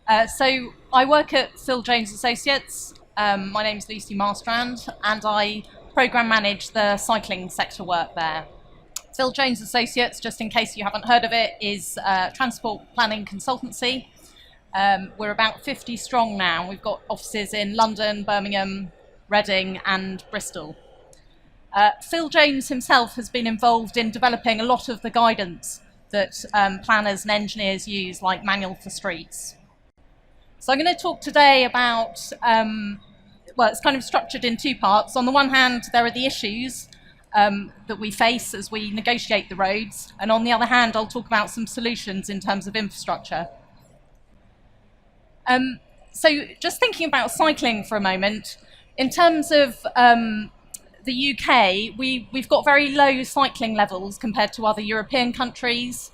So I work at Phil Jones Associates. My name's Lucy Marstrand, and I program manage the cycling sector work there. Phil Jones Associates, just in case you haven't heard of it, is a transport planning consultancy. We're about 50 strong now. We've got offices in London, Birmingham, Reading and Bristol. Phil Jones himself has been involved in developing a lot of the guidance that planners and engineers use, like Manual for Streets. So I'm going to talk today about, well, it's kind of structured in two parts. On the one hand, there are the issues that we face as we negotiate the roads, and on the other hand, I'll talk about some solutions in terms of infrastructure. So just thinking about cycling for a moment, in terms of the UK, we've got very low cycling levels compared to other European countries,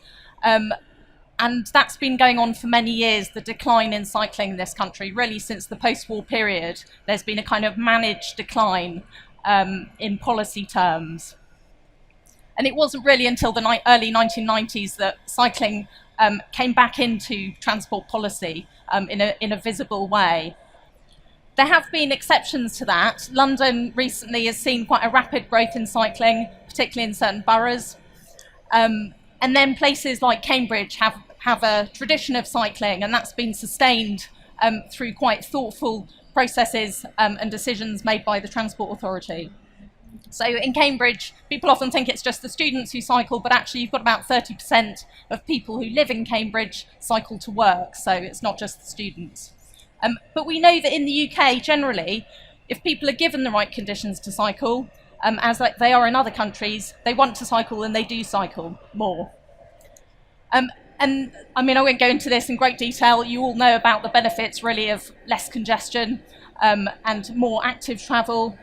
and that's been going on for many years, the decline in cycling in this country. Really, since the post-war period, there's been a kind of managed decline in policy terms. And it wasn't really until the early 1990s that cycling came back into transport policy in a visible way. There have been exceptions to that. London recently has seen quite a rapid growth in cycling, particularly in certain boroughs. And then places like Cambridge have a tradition of cycling, and that's been sustained through quite thoughtful processes and decisions made by the Transport Authority. So in Cambridge, people often think it's just the students who cycle, but actually you've got about 30% of people who live in Cambridge cycle to work, so it's not just the students. But we know that in the UK, generally, if people are given the right conditions to cycle, as they are in other countries, they want to cycle and they do cycle more. And I mean, I won't go into this in great detail. You all know about the benefits, really, of less congestion and more active travel.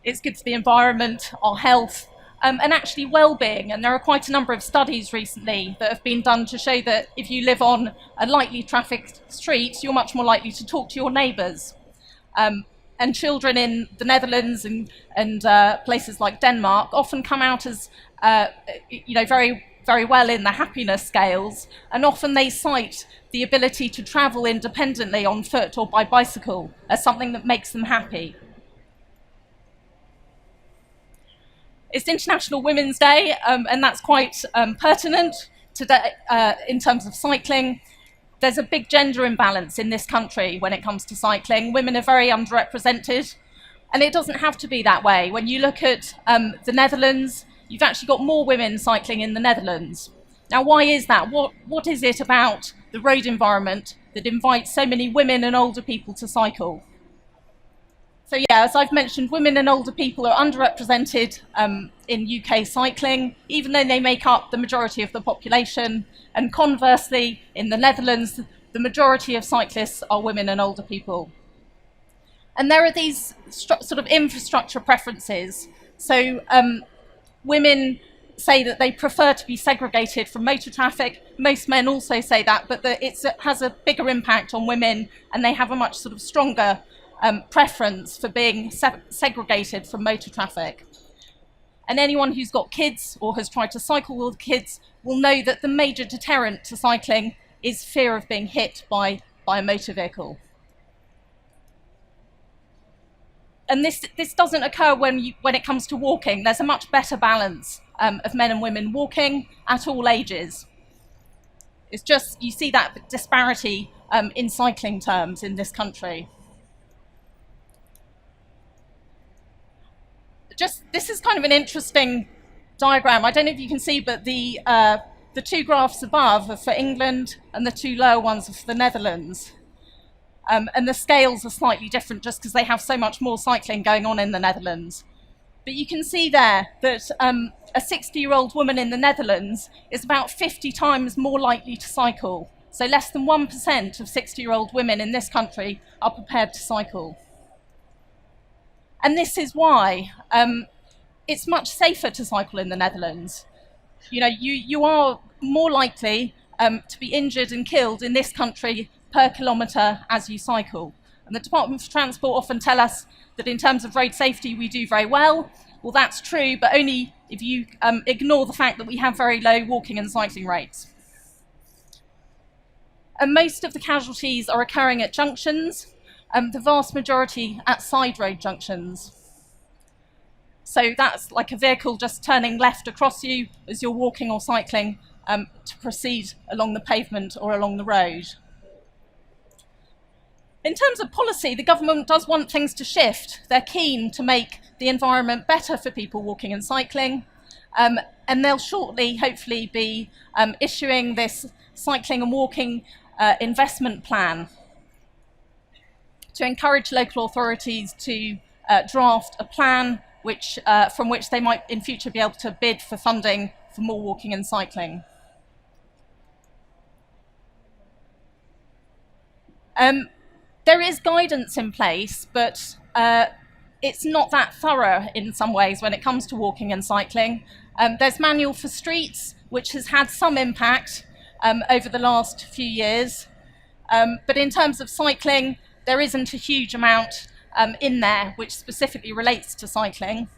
It's good for the environment, our health, and actually well-being. And there are quite a number of studies recently that have been done to show that if you live on a lightly trafficked street, you're much more likely to talk to your neighbours. And children in the Netherlands and places like Denmark often come out as, very, very well in the happiness scales, and often they cite the ability to travel independently on foot or by bicycle as something that makes them happy. It's International Women's Day, and that's quite pertinent today in terms of cycling. There's a big gender imbalance in this country when it comes to cycling. Women are very underrepresented, and it doesn't have to be that way. When you look at the Netherlands, you've actually got more women cycling in the Netherlands. Now, why is that? What is it about the road environment that invites so many women and older people to cycle? So yeah, as I've mentioned, women and older people are underrepresented in UK cycling, even though they make up the majority of the population. And conversely, in the Netherlands, the majority of cyclists are women and older people. And there are these sort of infrastructure preferences. So women say that they prefer to be segregated from motor traffic. Most men also say that, but that it has a bigger impact on women, and they have a much sort of stronger preference for being segregated from motor traffic. And anyone who's got kids or has tried to cycle with kids will know that the major deterrent to cycling is fear of being hit by a motor vehicle. And this doesn't occur when it comes to walking. There's a much better balance of men and women walking at all ages. It's just, you see that disparity in cycling terms in this country. This is kind of an interesting diagram. I don't know if you can see, but the two graphs above are for England and the two lower ones are for the Netherlands. And the scales are slightly different just because they have so much more cycling going on in the Netherlands. But you can see there that a 60-year-old woman in the Netherlands is about 50 times more likely to cycle. So less than 1% of 60-year-old women in this country are prepared to cycle. And this is why it's much safer to cycle in the Netherlands. You know, you are more likely to be injured and killed in this country per kilometre as you cycle. And the Department for Transport often tell us that in terms of road safety we do very well. Well, that's true, but only if you ignore the fact that we have very low walking and cycling rates. And most of the casualties are occurring at junctions, the vast majority at side road junctions. So that's like a vehicle just turning left across you as you're walking or cycling to proceed along the pavement or along the road. In terms of policy, the government does want things to shift. They're keen to make the environment better for people walking and cycling, and they'll shortly, hopefully, be issuing this cycling and walking investment plan to encourage local authorities to draft a plan from which they might in future be able to bid for funding for more walking and cycling. There is guidance in place, but it's not that thorough in some ways when it comes to walking and cycling. There's Manual for Streets, which has had some impact over the last few years. But in terms of cycling, there isn't a huge amount in there which specifically relates to cycling.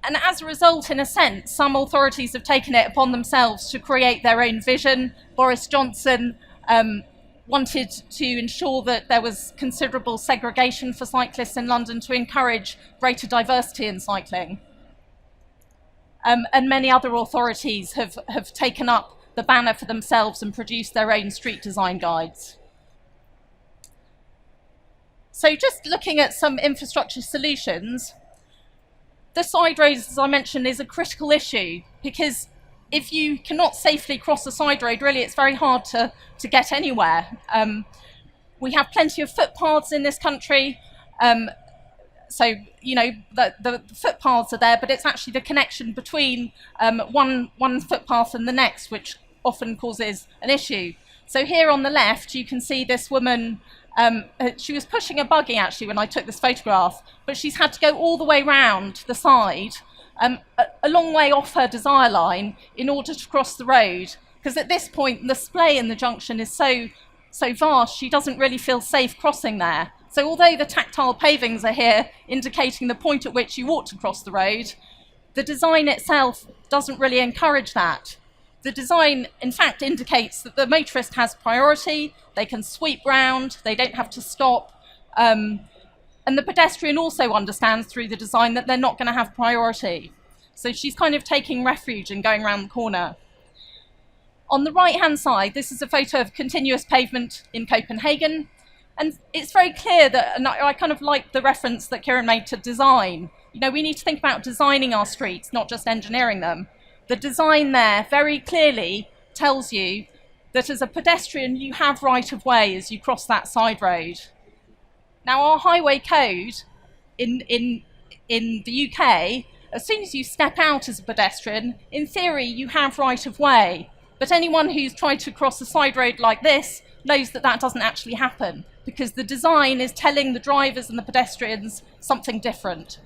And as a result, in a sense, some authorities have taken it upon themselves to create their own vision. Boris Johnson wanted to ensure that there was considerable segregation for cyclists in London to encourage greater diversity in cycling. And many other authorities have taken up the banner for themselves and produced their own street design guides. So just looking at some infrastructure solutions, the side roads, as I mentioned, is a critical issue because if you cannot safely cross a side road, really it's very hard to get anywhere. We have plenty of footpaths in this country, so you know the footpaths are there, but it's actually the connection between one footpath and the next which often causes an issue. So here on the left you can see this woman. She was pushing a buggy actually when I took this photograph, but she's had to go all the way round the side, a long way off her desire line in order to cross the road, because at this point the splay in the junction is so vast she doesn't really feel safe crossing there. So although the tactile pavings are here indicating the point at which you ought to cross the road, the design itself doesn't really encourage that. The design, in fact, indicates that the motorist has priority, they can sweep round, they don't have to stop, and the pedestrian also understands through the design that they're not going to have priority. So she's kind of taking refuge and going round the corner. On the right-hand side, this is a photo of continuous pavement in Copenhagen, and it's very clear that, and I kind of like the reference that Kieran made to design. You know, we need to think about designing our streets, not just engineering them. The design there very clearly tells you that as a pedestrian you have right of way as you cross that side road. Now our highway code in the UK, as soon as you step out as a pedestrian, in theory you have right of way. But anyone who's tried to cross a side road like this knows that that doesn't actually happen, because the design is telling the drivers and the pedestrians something different.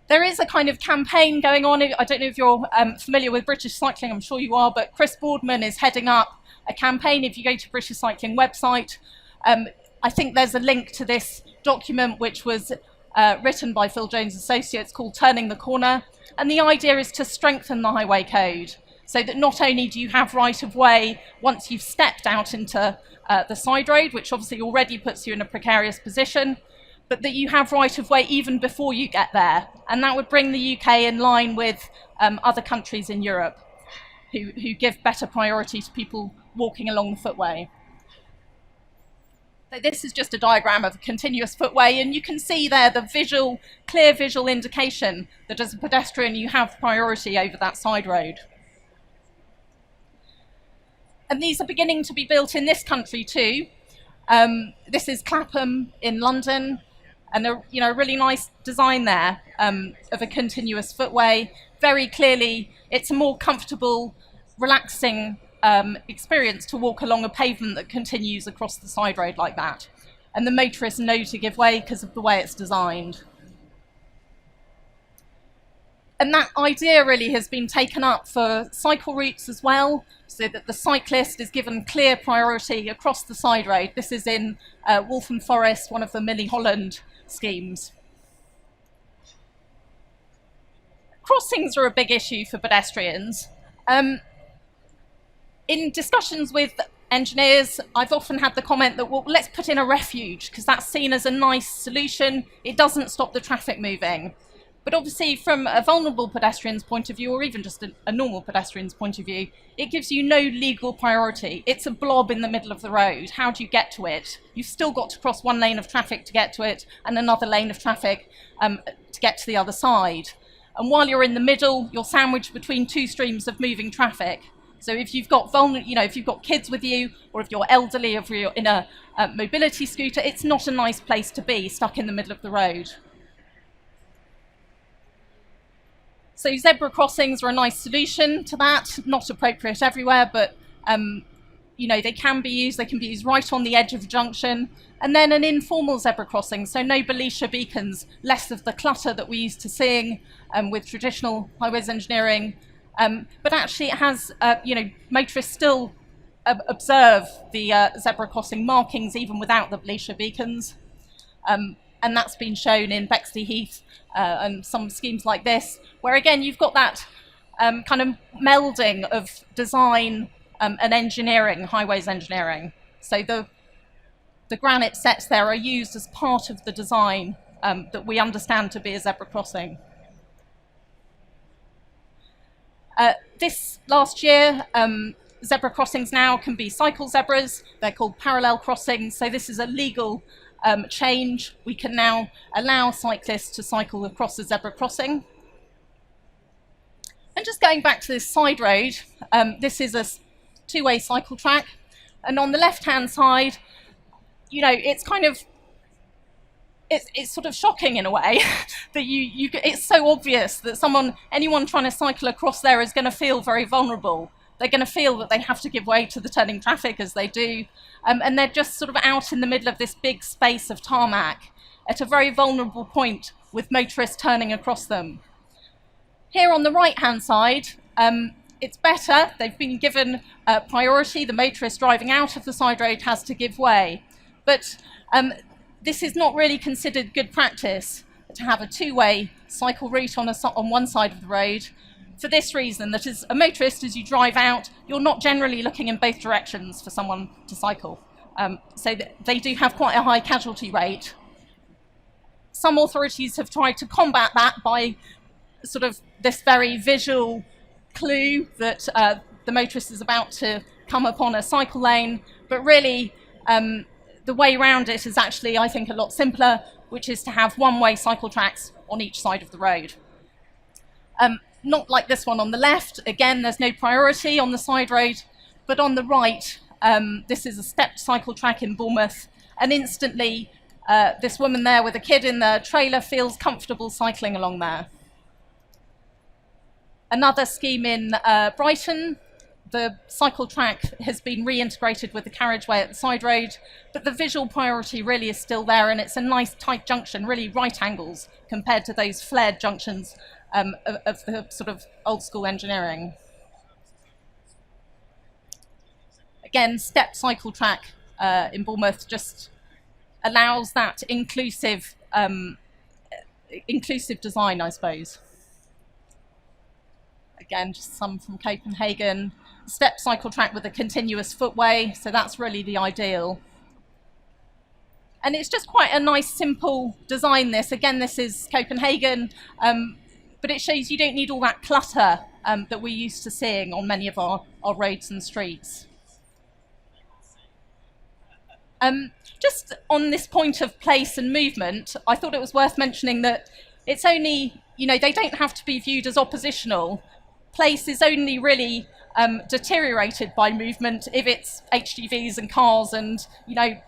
There is a kind of campaign going on. I don't know if you're familiar with British cycling, I'm sure you are, but Chris Boardman is heading up a campaign. If you go to British Cycling website, I think there's a link to this document which was written by Phil Jones Associates called Turning the Corner. And the idea is to strengthen the highway code so that not only do you have right of way once you've stepped out into the side road, which obviously already puts you in a precarious position, but that you have right of way even before you get there. And that would bring the UK in line with other countries in Europe who give better priority to people walking along the footway. So this is just a diagram of a continuous footway, and you can see there the clear visual indication that as a pedestrian you have priority over that side road. And these are beginning to be built in this country too. This is Clapham in London, and a really nice design there of a continuous footway. Very clearly, it's a more comfortable, relaxing experience to walk along a pavement that continues across the side road like that. And the motorists know to give way because of the way it's designed. And that idea really has been taken up for cycle routes as well, so that the cyclist is given clear priority across the side road. This is in Waltham Forest, one of the Millie Holland schemes. crossings are a big issue for pedestrians. In discussions with engineers, I've often had the comment that, well, let's put in a refuge because that's seen as a nice solution. It doesn't stop the traffic moving. But obviously, from a vulnerable pedestrian's point of view, or even just a normal pedestrian's point of view, it gives you no legal priority. It's a blob in the middle of the road. How do you get to it? You've still got to cross one lane of traffic to get to it, and another lane of traffic to get to the other side. And while you're in the middle, you're sandwiched between two streams of moving traffic. So if you've got if you've got kids with you, or if you're elderly, or if you're in a mobility scooter, it's not a nice place to be, stuck in the middle of the road. So zebra crossings are a nice solution to that. Not appropriate everywhere, but they can be used. They can be used right on the edge of the junction. And then an informal zebra crossing, so no Belisha beacons, less of the clutter that we're used to seeing with traditional highways engineering. But actually, it has motorists still observe the zebra crossing markings even without the Belisha beacons. And that's been shown in Bexley Heath and some schemes like this, where again you've got that kind of melding of design and engineering, highways engineering. So the granite sets there are used as part of the design that we understand to be a zebra crossing. This last year, zebra crossings now can be cycle zebras. They're called parallel crossings. So this is a legal change. We can now allow cyclists to cycle across a zebra crossing. And just going back to this side road, this is a two-way cycle track. And on the left-hand side, it's kind of, it's sort of shocking in a way that it's so obvious that anyone trying to cycle across there is going to feel very vulnerable. They're going to feel that they have to give way to the turning traffic as they do. And they're just sort of out in the middle of this big space of tarmac at a very vulnerable point with motorists turning across them. Here on the right-hand side, it's better. They've been given priority. The motorist driving out of the side road has to give way. But this is not really considered good practice to have a two-way cycle route on one side of the road. For this reason, that as a motorist, as you drive out, you're not generally looking in both directions for someone to cycle. So they do have quite a high casualty rate. Some authorities have tried to combat that by sort of this very visual clue that the motorist is about to come upon a cycle lane, but really the way around it is actually, I think, a lot simpler, which is to have one-way cycle tracks on each side of the road. Not like this one on the left. Again, there's no priority on the side road, but on the right, this is a stepped cycle track in Bournemouth, and instantly this woman there with a kid in the trailer feels comfortable cycling along there. Another scheme in Brighton, the cycle track has been reintegrated with the carriageway at the side road, but the visual priority really is still there, and it's a nice tight junction, really right angles compared to those flared junctions of the sort of old school engineering. Again, stepped cycle track in Bournemouth just allows that inclusive design, I suppose. Again, just some from Copenhagen. Step cycle track with a continuous footway, so that's really the ideal. And it's just quite a nice, simple design, this. Again, this is Copenhagen, but it shows you don't need all that clutter that we're used to seeing on many of our roads and streets. Just on this point of place and movement, I thought it was worth mentioning that it's only, they don't have to be viewed as oppositional. Place is only really deteriorated by movement if it's HGVs and cars and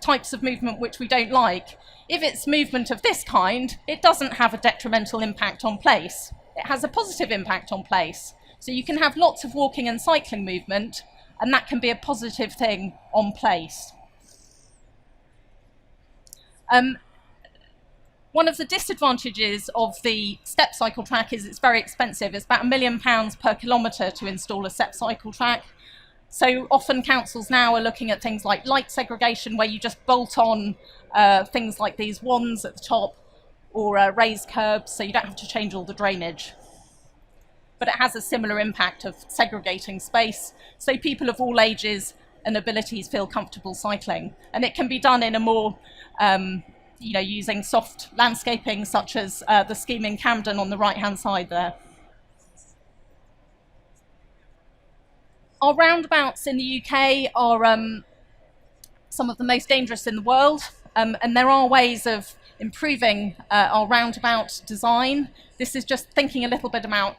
types of movement which we don't like. If it's movement of this kind, it doesn't have a detrimental impact on place. It has a positive impact on place. So you can have lots of walking and cycling movement, and that can be a positive thing on place. One of the disadvantages of the step cycle track is it's very expensive. It's about £1 million per kilometre to install a step cycle track. So often councils now are looking at things like light segregation, where you just bolt on things like these wands at the top, or raised curbs, so you don't have to change all the drainage. but it has a similar impact of segregating space, so people of all ages and abilities feel comfortable cycling. And it can be done in a more, using soft landscaping, such as the scheme in Camden on the right-hand side there. Our roundabouts in the UK are some of the most dangerous in the world, and there are ways of improving our roundabout design. This is just thinking a little bit about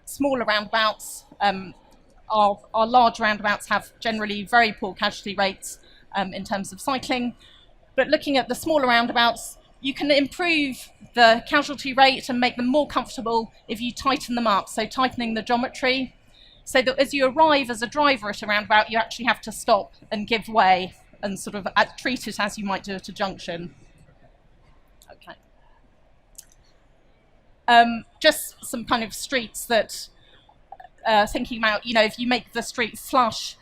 smaller roundabouts. Our large roundabouts have generally very poor casualty rates in terms of cycling, but looking at the smaller roundabouts, you can improve the casualty rate and make them more comfortable if you tighten them up, so tightening the geometry, so that as you arrive as a driver at a roundabout, you actually have to stop and give way and sort of treat it as you might do at a junction. Okay. Just some kind of streets that, thinking about, if you make the street flush,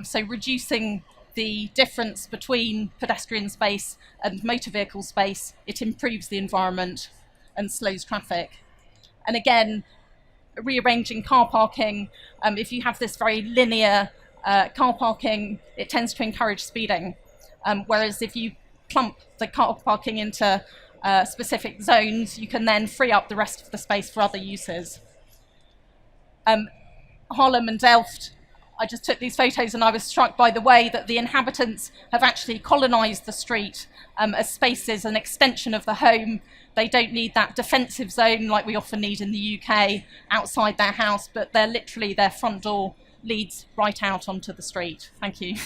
so reducing the difference between pedestrian space and motor vehicle space, it improves the environment and slows traffic. And again, rearranging car parking, if you have this very linear car parking, it tends to encourage speeding. Whereas if you clump the car parking into specific zones, you can then free up the rest of the space for other uses. Harlem and Delft, I just took these photos and I was struck by the way that the inhabitants have actually colonised the street as spaces, an extension of the home. They don't need that defensive zone like we often need in the UK outside their house, but they're literally, their front door leads right out onto the street. Thank you.